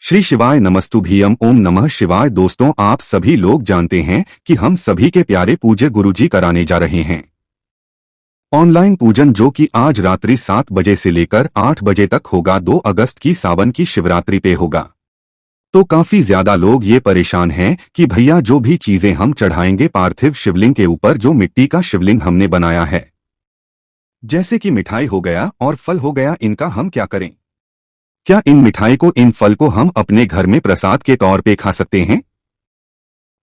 श्री शिवाय नमस्तुभ्यम ओम नमः शिवाय। दोस्तों, आप सभी लोग जानते हैं कि हम सभी के प्यारे पूज्य गुरुजी कराने जा रहे हैं ऑनलाइन पूजन, जो कि आज रात्रि 7 बजे से लेकर 8 बजे तक होगा। 2 अगस्त की सावन की शिवरात्रि पे होगा। तो काफी ज्यादा लोग ये परेशान हैं कि भैया जो भी चीजें हम चढ़ाएंगे पार्थिव शिवलिंग के ऊपर, जो मिट्टी का शिवलिंग हमने बनाया है, जैसे कि मिठाई हो गया और फल हो गया, इनका हम क्या करें? क्या इन मिठाई को, इन फल को हम अपने घर में प्रसाद के तौर पे खा सकते हैं,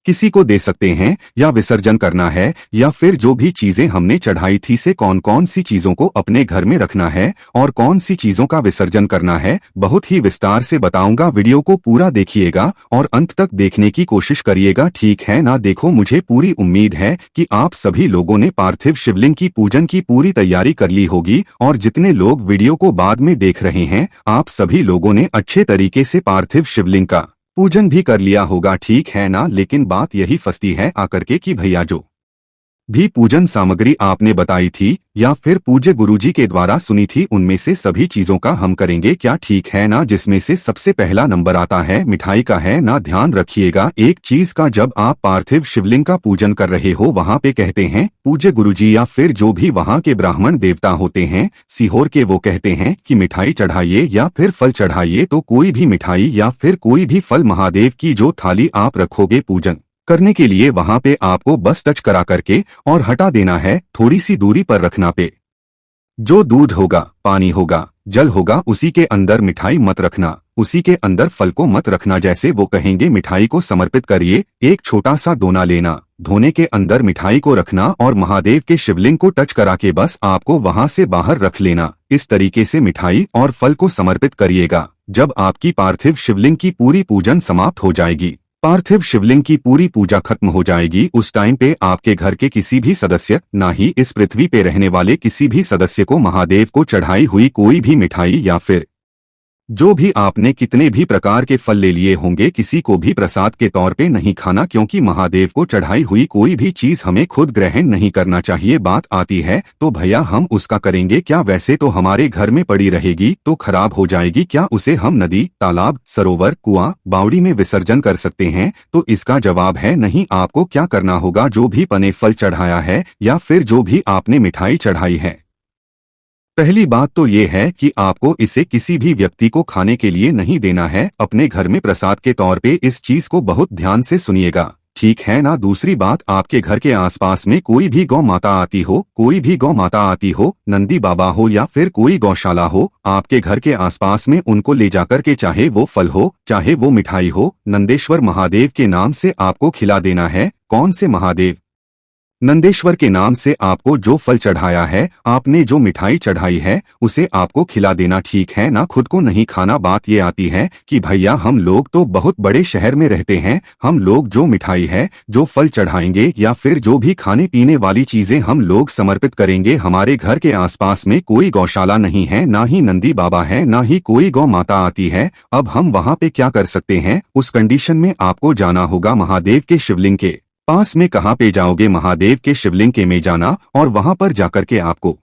किसी को दे सकते हैं, या विसर्जन करना है, या फिर जो भी चीजें हमने चढ़ाई थी से कौन कौन सी चीजों को अपने घर में रखना है और कौन सी चीजों का विसर्जन करना है, बहुत ही विस्तार से बताऊंगा। वीडियो को पूरा देखिएगा और अंत तक देखने की कोशिश करिएगा, ठीक है ना? देखो, मुझे पूरी उम्मीद है कि आप सभी लोगों ने पार्थिव शिवलिंग की पूजन की पूरी तैयारी कर ली होगी, और जितने लोग वीडियो को बाद में देख रहे हैं, आप सभी लोगों ने अच्छे तरीके से पार्थिव शिवलिंग का पूजन भी कर लिया होगा, ठीक है ना? लेकिन बात यही फंसती है आकर के कि भैया जो भी पूजन सामग्री आपने बताई थी या फिर पूज्य गुरुजी के द्वारा सुनी थी, उनमें से सभी चीजों का हम करेंगे क्या, ठीक है ना? जिसमें से सबसे पहला नंबर आता है मिठाई का, है ना? ध्यान रखिएगा एक चीज का, जब आप पार्थिव शिवलिंग का पूजन कर रहे हो, वहां पे कहते हैं पूज्य गुरुजी या फिर जो भी वहां के ब्राह्मण देवता होते हैं सीहोर के, वो कहते हैं कि मिठाई चढ़ाइए या फिर फल चढ़ाइए। तो कोई भी मिठाई या फिर कोई भी फल, महादेव की जो थाली आप रखोगे पूजन करने के लिए, वहां पे आपको बस टच करा करके और हटा देना है, थोड़ी सी दूरी पर रखना पे। जो दूध होगा, पानी होगा, जल होगा, उसी के अंदर मिठाई मत रखना, उसी के अंदर फल को मत रखना। जैसे वो कहेंगे मिठाई को समर्पित करिए, एक छोटा सा दोना लेना, धोने के अंदर मिठाई को रखना और महादेव के शिवलिंग को टच करा के बस आपको वहां से बाहर रख लेना। इस तरीके से मिठाई और फल को समर्पित करिएगा। जब आपकी पार्थिव शिवलिंग की पूरी पूजन समाप्त हो जाएगी, पार्थिव शिवलिंग की पूरी पूजा खत्म हो जाएगी, उस टाइम पे आपके घर के किसी भी सदस्य, ना ही इस पृथ्वी पे रहने वाले किसी भी सदस्य को महादेव को चढ़ाई हुई कोई भी मिठाई या फिर जो भी आपने कितने भी प्रकार के फल ले लिए होंगे, किसी को भी प्रसाद के तौर पे नहीं खाना, क्योंकि महादेव को चढ़ाई हुई कोई भी चीज हमें खुद ग्रहण नहीं करना चाहिए। बात आती है तो भैया हम उसका करेंगे क्या? वैसे तो हमारे घर में पड़ी रहेगी तो खराब हो जाएगी, क्या उसे हम नदी, तालाब, सरोवर, कुआं, बावड़ी में विसर्जन कर सकते हैं? तो इसका जवाब है नहीं। आपको क्या करना होगा, जो भी पने फल चढ़ाया है या फिर जो भी आपने मिठाई चढ़ाई है, पहली बात तो ये है कि आपको इसे किसी भी व्यक्ति को खाने के लिए नहीं देना है, अपने घर में प्रसाद के तौर पे। इस चीज को बहुत ध्यान से सुनिएगा, ठीक है ना? दूसरी बात, आपके घर के आसपास में कोई भी गौ माता आती हो, कोई भी गौ माता आती हो, नंदी बाबा हो या फिर कोई गौशाला हो, आपके घर के आसपास में उनको ले जाकर के, चाहे वो फल हो चाहे वो मिठाई हो, नंदेश्वर महादेव के नाम से आपको खिला देना है। कौन से महादेव? नंदेश्वर के नाम से आपको जो फल चढ़ाया है, आपने जो मिठाई चढ़ाई है, उसे आपको खिला देना, ठीक है ना? खुद को नहीं खाना। बात ये आती है कि भैया हम लोग तो बहुत बड़े शहर में रहते हैं, हम लोग जो मिठाई है, जो फल चढ़ाएंगे या फिर जो भी खाने पीने वाली चीजें हम लोग समर्पित करेंगे, हमारे घर के आसपास में कोई गौशाला नहीं है, ना ही नंदी बाबा है, ना ही कोई गौ माता आती है। अब हम वहां पे क्या कर सकते हैं? उस कंडीशन में आपको जाना होगा महादेव के शिवलिंग के पास में। कहाँ पे जाओगे? महादेव के शिवलिंग के में जाना और वहां पर जाकर के आपको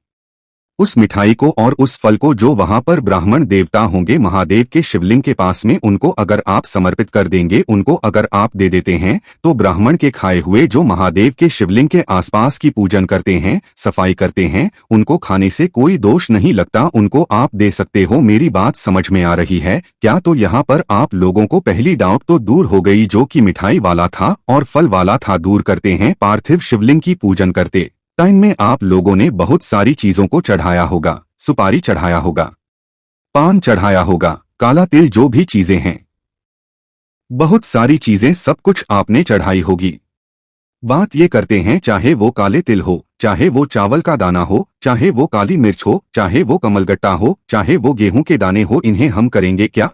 उस मिठाई को और उस फल को, जो वहां पर ब्राह्मण देवता होंगे महादेव के शिवलिंग के पास में, उनको अगर आप समर्पित कर देंगे, उनको अगर आप दे देते हैं, तो ब्राह्मण के खाए हुए जो महादेव के शिवलिंग के आसपास की पूजन करते हैं, सफाई करते हैं, उनको खाने से कोई दोष नहीं लगता, उनको आप दे सकते हो। मेरी बात समझ में आ रही है क्या? तो यहाँ पर आप लोगों को पहली डाउट तो दूर हो गई, जो कि मिठाई वाला था और फल वाला था, दूर करते हैं। पार्थिव शिवलिंग की पूजन करते टाइम में आप लोगों ने बहुत सारी चीजों को चढ़ाया होगा, सुपारी चढ़ाया होगा, पान चढ़ाया होगा, काला तिल, जो भी चीजें हैं, बहुत सारी चीजें, सब कुछ आपने चढ़ाई होगी। बात ये करते हैं, चाहे वो काले तिल हो, चाहे वो चावल का दाना हो, चाहे वो काली मिर्च हो, चाहे वो कमलगट्टा हो, चाहे वो गेहूं के दाने हो, इन्हें हम करेंगे क्या?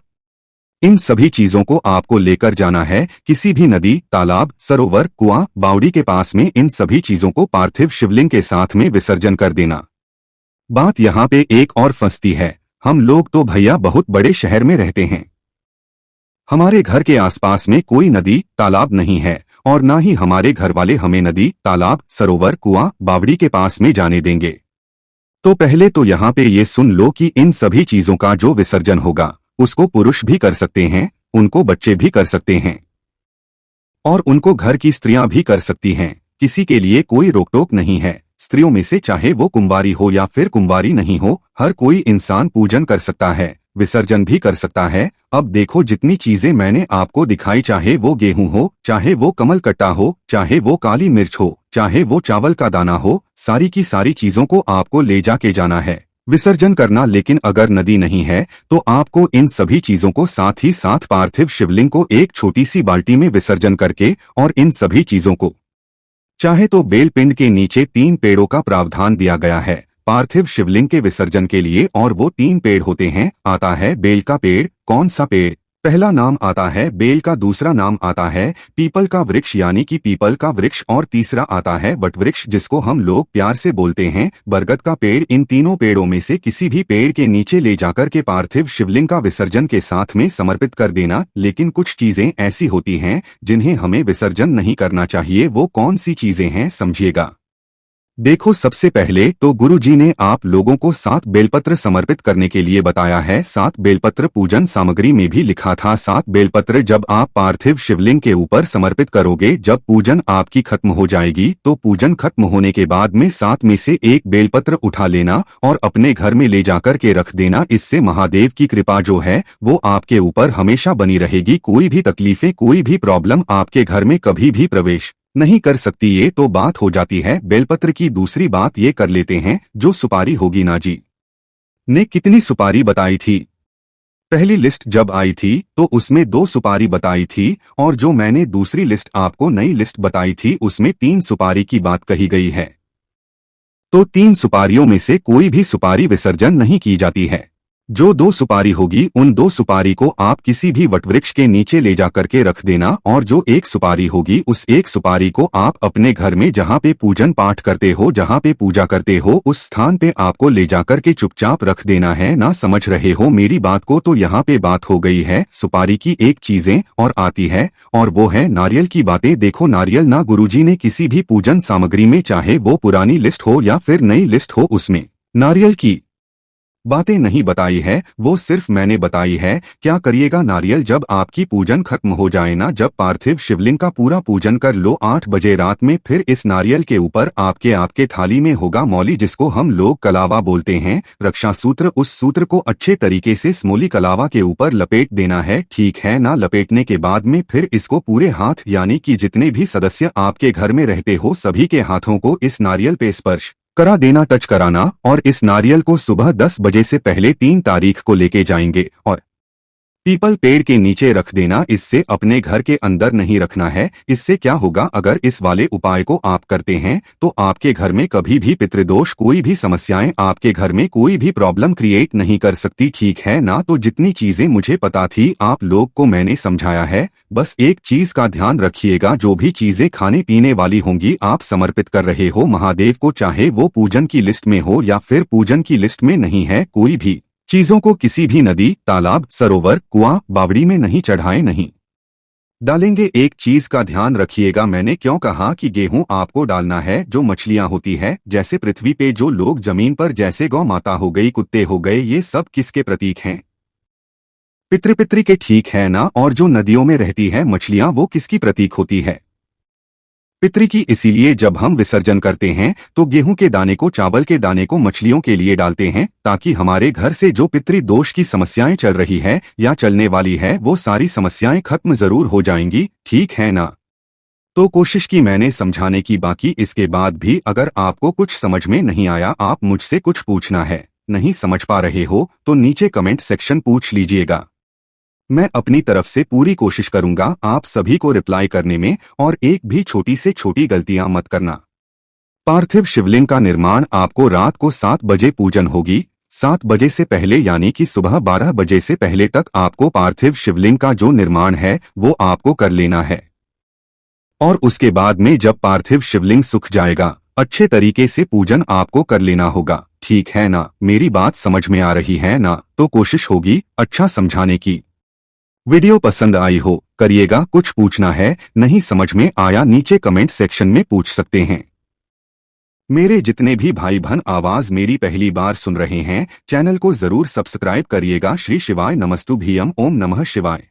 इन सभी चीजों को आपको लेकर जाना है किसी भी नदी, तालाब, सरोवर, कुआं, बावड़ी के पास में, इन सभी चीजों को पार्थिव शिवलिंग के साथ में विसर्जन कर देना। बात यहाँ पे एक और फंसती है, हम लोग तो भैया बहुत बड़े शहर में रहते हैं, हमारे घर के आसपास में कोई नदी, तालाब नहीं है, और ना ही हमारे घर वाले हमें नदी, तालाब, सरोवर, कुआं, बावड़ी के पास में जाने देंगे। तो पहले तो यहाँ पे ये सुन लो कि इन सभी चीजों का जो विसर्जन होगा, उसको पुरुष भी कर सकते हैं, उनको बच्चे भी कर सकते हैं और उनको घर की स्त्रियां भी कर सकती हैं। किसी के लिए कोई रोक टोक नहीं है। स्त्रियों में से चाहे वो कुंवारी हो या फिर कुंवारी नहीं हो, हर कोई इंसान पूजन कर सकता है, विसर्जन भी कर सकता है। अब देखो जितनी चीजें मैंने आपको दिखाई, चाहे वो गेहूं हो, चाहे वो कमल कट्टा हो, चाहे वो काली मिर्च हो, चाहे वो चावल का दाना हो, सारी की सारी चीजों को आपको ले जाके जाना है, विसर्जन करना। लेकिन अगर नदी नहीं है तो आपको इन सभी चीजों को साथ ही साथ पार्थिव शिवलिंग को एक छोटी सी बाल्टी में विसर्जन करके, और इन सभी चीजों को चाहे तो बेलपिंड के नीचे 3 पेड़ों का प्रावधान दिया गया है पार्थिव शिवलिंग के विसर्जन के लिए, और वो 3 पेड़ होते हैं। आता है बेल का पेड़। कौन सा पेड़? पहला नाम आता है बेल का, दूसरा नाम आता है पीपल का वृक्ष यानी कि पीपल का वृक्ष, और तीसरा आता है बट वृक्ष जिसको हम लोग प्यार से बोलते हैं बरगद का पेड़। इन तीनों पेड़ों में से किसी भी पेड़ के नीचे ले जाकर के पार्थिव शिवलिंग का विसर्जन के साथ में समर्पित कर देना। लेकिन कुछ चीजें ऐसी होती हैं जिन्हें हमें विसर्जन नहीं करना चाहिए। वो कौन सी चीजें हैं समझिएगा। देखो, सबसे पहले तो गुरुजी ने आप लोगों को 7 बेलपत्र समर्पित करने के लिए बताया है। 7 बेलपत्र पूजन सामग्री में भी लिखा था 7 बेलपत्र जब आप पार्थिव शिवलिंग के ऊपर समर्पित करोगे, जब पूजन आपकी खत्म हो जाएगी तो पूजन खत्म होने के बाद में 7 में से 1 बेलपत्र उठा लेना और अपने घर में ले जाकर के रख देना। इससे महादेव की कृपा जो है वो आपके ऊपर हमेशा बनी रहेगी। कोई भी तकलीफें, कोई भी प्रॉब्लम आपके घर में कभी भी प्रवेश नहीं कर सकती। ये तो बात हो जाती है बेलपत्र की। दूसरी बात ये कर लेते हैं जो सुपारी होगी ना जी ने कितनी सुपारी बताई थी। पहली लिस्ट जब आई थी तो उसमें 2 सुपारी बताई थी, और जो मैंने दूसरी लिस्ट आपको नई लिस्ट बताई थी उसमें 3 सुपारी की बात कही गई है। तो 3 सुपारियों में से कोई भी सुपारी विसर्जन नहीं की जाती है। जो 2 सुपारी होगी उन 2 सुपारी को आप किसी भी वटवृक्ष के नीचे ले जाकर के रख देना, और जो 1 सुपारी होगी उस 1 सुपारी को आप अपने घर में जहाँ पे पूजन पाठ करते हो, जहाँ पे पूजा करते हो, उस स्थान पे आपको ले जाकर के चुपचाप रख देना है। ना समझ रहे हो मेरी बात को? तो यहाँ पे बात हो गई है सुपारी की। एक चीजें और आती है और वो है नारियल की बातें। देखो, नारियल ना गुरुजी ने किसी भी पूजन सामग्री में, चाहे वो पुरानी लिस्ट हो या फिर नई लिस्ट हो, उसमें नारियल की बातें नहीं बताई है। वो सिर्फ मैंने बताई है। क्या करिएगा, नारियल जब आपकी पूजन खत्म हो जाए ना, जब पार्थिव शिवलिंग का पूरा पूजन कर लो 8 बजे रात में, फिर इस नारियल के ऊपर आपके थाली में होगा मौली, जिसको हम लोग कलावा बोलते हैं, रक्षा सूत्र। उस सूत्र को अच्छे तरीके से स्मोली कलावा के ऊपर लपेट देना है, ठीक है ना। लपेटने के बाद में फिर इसको पूरे हाथ यानी कि जितने भी सदस्य आपके घर में रहते हो सभी के हाथों को इस नारियल पे स्पर्श करा देना, टच कराना। और इस नारियल को सुबह 10 बजे से पहले 3 तारीख को लेके जाएंगे और पीपल पेड़ के नीचे रख देना। इससे अपने घर के अंदर नहीं रखना है। इससे क्या होगा, अगर इस वाले उपाय को आप करते हैं तो आपके घर में कभी भी पितृदोष, कोई भी समस्याएं, आपके घर में कोई भी प्रॉब्लम क्रिएट नहीं कर सकती, ठीक है ना। तो जितनी चीजें मुझे पता थी आप लोग को मैंने समझाया है। बस एक चीज का ध्यान रखिएगा, जो भी चीजें खाने पीने वाली होंगी आप समर्पित कर रहे हो महादेव को, चाहे वो पूजन की लिस्ट में हो या फिर पूजन की लिस्ट में नहीं है, कोई भी चीजों को किसी भी नदी, तालाब, सरोवर, कुआं, बावड़ी में नहीं चढ़ाएं, नहीं डालेंगे। एक चीज का ध्यान रखिएगा, मैंने क्यों कहा कि गेहूं आपको डालना है। जो मछलियां होती है जैसे पृथ्वी पे जो लोग जमीन पर, जैसे गौ माता हो गई, कुत्ते हो गए, ये सब किसके प्रतीक हैं? पितृ के, ठीक है ना। और जो नदियों में रहती है मछलियां, वो किसकी प्रतीक होती है? पितृ की। इसीलिए जब हम विसर्जन करते हैं तो गेहूं के दाने को, चावल के दाने को मछलियों के लिए डालते हैं, ताकि हमारे घर से जो पितृ दोष की समस्याएं चल रही है या चलने वाली है वो सारी समस्याएं खत्म जरूर हो जाएंगी, ठीक है ना। तो कोशिश की मैंने समझाने की, बाकी इसके बाद भी अगर आपको कुछ समझ में नहीं आया, आप मुझसे कुछ पूछना है, नहीं समझ पा रहे हो तो नीचे कमेंट सेक्शन पूछ लीजिएगा। मैं अपनी तरफ से पूरी कोशिश करूंगा आप सभी को रिप्लाई करने में, और एक भी छोटी से छोटी गलतियां मत करना। पार्थिव शिवलिंग का निर्माण आपको रात को 7 बजे पूजन होगी। 7 बजे से पहले यानी कि सुबह 12 बजे से पहले तक आपको पार्थिव शिवलिंग का जो निर्माण है वो आपको कर लेना है। और उसके बाद में जब पार्थिव शिवलिंग सूख जाएगा, अच्छे तरीके से पूजन आपको कर लेना होगा, ठीक है ना। मेरी बात समझ में आ रही है ना? तो कोशिश होगी अच्छा समझाने की। वीडियो पसंद आई हो करिएगा। कुछ पूछना है, नहीं समझ में आया, नीचे कमेंट सेक्शन में पूछ सकते हैं। मेरे जितने भी भाई बहन आवाज मेरी पहली बार सुन रहे हैं, चैनल को जरूर सब्सक्राइब करिएगा। श्री शिवाय नमस्तुभ्यम। ओम नमः शिवाय।